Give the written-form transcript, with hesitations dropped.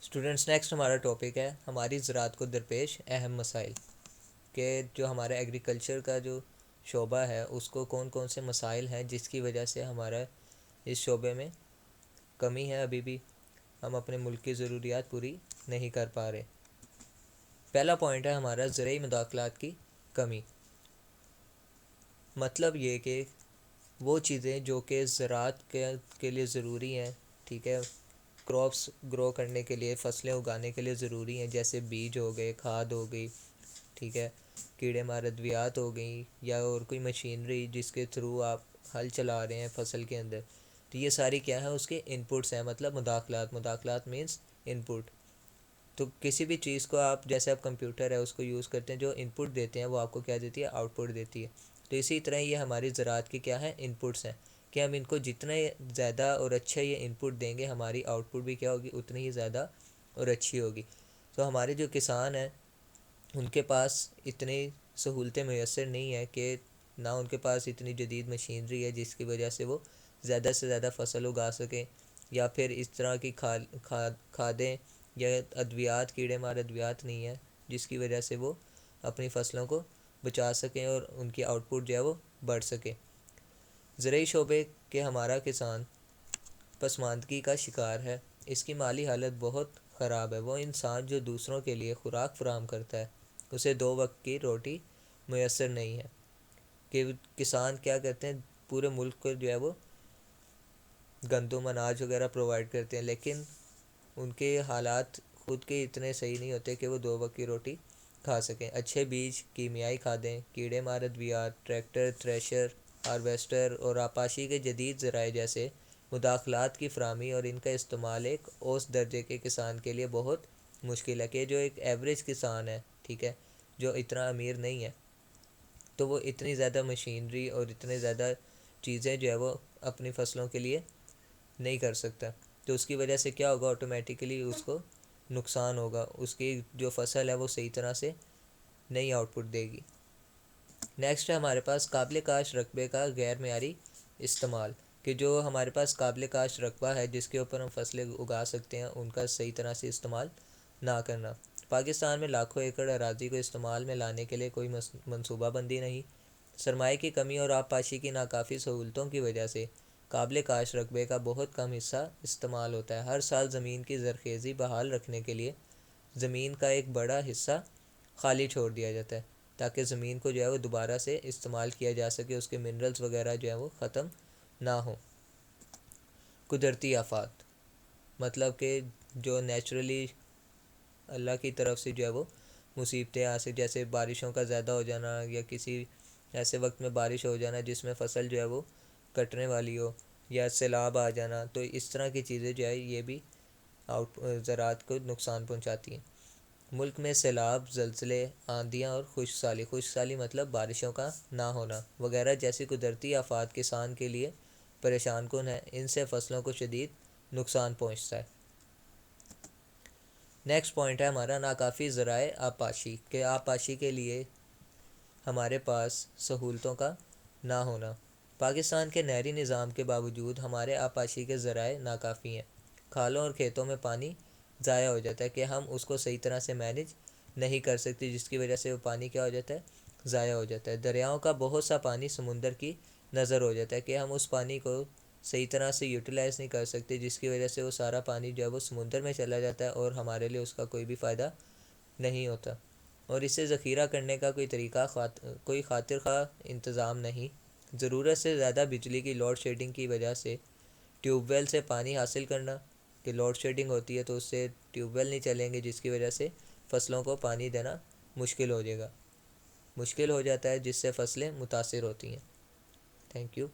Students, next ہمارا topic ہے ہماری زراعت کو درپیش اہم مسائل، کہ جو ہمارا ایگریکلچر کا جو شعبہ ہے اس کو کون کون سے مسائل ہیں جس کی وجہ سے ہمارا اس شعبے میں کمی ہے، ابھی بھی ہم اپنے ملک کی ضروریات پوری نہیں کر پا رہے۔ پہلا پوائنٹ ہے ہمارا زرعی مداخلات کی کمی۔ مطلب یہ کہ وہ چیزیں جو کہ زراعت کے لیے ضروری ہیں، ٹھیک ہے، کراپس گرو کرنے کے لیے، فصلیں اگانے کے لیے ضروری ہیں، جیسے بیج ہو گئے، کھاد ہو گئی، ٹھیک ہے، کیڑے مار ادویات ہو گئیں، یا اور کوئی مشینری جس کے تھرو آپ ہل چلا رہے ہیں فصل کے اندر، تو یہ ساری کیا ہے اس کے انپٹس ہیں، مطلب مداخلات مینس انپٹ۔ تو کسی بھی چیز کو آپ جیسے آپ کمپیوٹر ہے اس کو یوز کرتے ہیں، جو انپٹ دیتے ہیں وہ آپ کو کیا دیتی ہے، آؤٹ پٹ دیتی ہے۔ تو اسی طرح یہ ہماری زراعت کی کیا ہے، انپٹس ہیں، کہ ہم ان کو جتنا زیادہ اور اچھا یہ انپٹ دیں گے ہماری آؤٹ پٹ بھی کیا ہوگی، اتنی ہی زیادہ اور اچھی ہوگی۔ تو ہمارے جو کسان ہیں ان کے پاس اتنی سہولتیں میسر نہیں ہیں، کہ نہ ان کے پاس اتنی جدید مشینری ہے جس کی وجہ سے وہ زیادہ سے زیادہ فصل اگا سکیں، یا پھر اس طرح کی کھادیں یا ادویات، کیڑے مار ادویات نہیں ہیں جس کی وجہ سے وہ اپنی فصلوں کو بچا سکیں اور ان کی آؤٹ پٹ جو ہے وہ بڑھ سکے۔ زرعی شعبے کے ہمارا کسان پسماندگی کا شکار ہے، اس کی مالی حالت بہت خراب ہے۔ وہ انسان جو دوسروں کے لیے خوراک فراہم کرتا ہے اسے 2 وقت کی روٹی میسر نہیں ہے، کہ کسان کیا کرتے ہیں، پورے ملک کو جو ہے وہ گندم اناج وغیرہ پرووائڈ کرتے ہیں، لیکن ان کے حالات خود کے اتنے صحیح نہیں ہوتے کہ وہ 2 وقت کی روٹی کھا سکیں۔ اچھے بیج، کیمیائی کھادیں، کیڑے مار ادویات، ٹریکٹر، تھریشر، ہارویسٹر اور آپاشی کے جدید ذرائع جیسے مداخلات کی فراہمی اور ان کا استعمال ایک اوسط درجے کے کسان کے لیے بہت مشکل ہے، کہ جو ایک ایوریج کسان ہے، ٹھیک ہے، جو اتنا امیر نہیں ہے، تو وہ اتنی زیادہ مشینری اور اتنے زیادہ چیزیں جو ہے وہ اپنی فصلوں کے لیے نہیں کر سکتا۔ تو اس کی وجہ سے کیا ہوگا، آٹومیٹیکلی اس کو نقصان ہوگا، اس کی جو فصل ہے وہ صحیح طرح سے نہیں آؤٹ پٹ دے گی۔ نیکسٹ ہے ہمارے پاس قابل کاشت رقبے کا غیر معیاری استعمال، کہ جو ہمارے پاس قابل کاشت رقبہ ہے جس کے اوپر ہم فصلیں اگا سکتے ہیں ان کا صحیح طرح سے استعمال نہ کرنا۔ پاکستان میں لاکھوں ایکڑ اراضی کو استعمال میں لانے کے لیے کوئی منصوبہ بندی نہیں، سرمائے کی کمی اور آبپاشی کی ناکافی سہولتوں کی وجہ سے قابل کاشت رقبے کا بہت کم حصہ استعمال ہوتا ہے۔ ہر سال زمین کی زرخیزی بحال رکھنے کے لیے زمین کا ایک بڑا حصہ خالی چھوڑ دیا جاتا ہے، تاکہ زمین کو جو ہے وہ دوبارہ سے استعمال کیا جا سکے، اس کے منرلز وغیرہ جو ہے وہ ختم نہ ہوں۔ قدرتی آفات، مطلب کہ جو نیچرلی اللہ کی طرف سے جو ہے وہ مصیبتیں آ سکتی، جیسے بارشوں کا زیادہ ہو جانا، یا کسی ایسے وقت میں بارش ہو جانا جس میں فصل جو ہے وہ کٹنے والی ہو، یا سیلاب آ جانا، تو اس طرح کی چیزیں جو ہے یہ بھی زراعت کو نقصان پہنچاتی ہیں۔ ملک میں سیلاب، زلزلے، آندھیاں اور خشک سالی مطلب بارشوں کا نہ ہونا وغیرہ جیسی قدرتی آفات کسان کے لیے پریشان کن ہے، ان سے فصلوں کو شدید نقصان پہنچتا ہے۔ نیکسٹ پوائنٹ ہے ہمارا ناکافی ذرائع آبپاشی، کہ آبپاشی کے لیے ہمارے پاس سہولتوں کا نہ ہونا۔ پاکستان کے نہری نظام کے باوجود ہمارے آبپاشی کے ذرائع ناکافی ہیں، کھالوں اور کھیتوں میں پانی ضائع ہو جاتا ہے، کہ ہم اس کو صحیح طرح سے مینیج نہیں کر سکتے، جس کی وجہ سے وہ پانی کیا ہو جاتا ہے، ضائع ہو جاتا ہے۔ دریاؤں کا بہت سا پانی سمندر کی نظر ہو جاتا ہے، کہ ہم اس پانی کو صحیح طرح سے یوٹیلائز نہیں کر سکتے، جس کی وجہ سے وہ سارا پانی جو ہے وہ سمندر میں چلا جاتا ہے اور ہمارے لیے اس کا کوئی بھی فائدہ نہیں ہوتا، اور اسے ذخیرہ کرنے کا کوئی خاطر خواہ انتظام نہیں۔ ضرورت سے زیادہ بجلی کی لوڈ شیڈنگ کی وجہ سے ٹیوب ویل سے پانی حاصل کرنا، کہ لوڈ شیڈنگ ہوتی ہے تو اس سے ٹیوب ویل نہیں چلیں گے، جس کی وجہ سے فصلوں کو پانی دینا مشکل ہو جاتا ہے، جس سے فصلیں متاثر ہوتی ہیں۔ Thank you.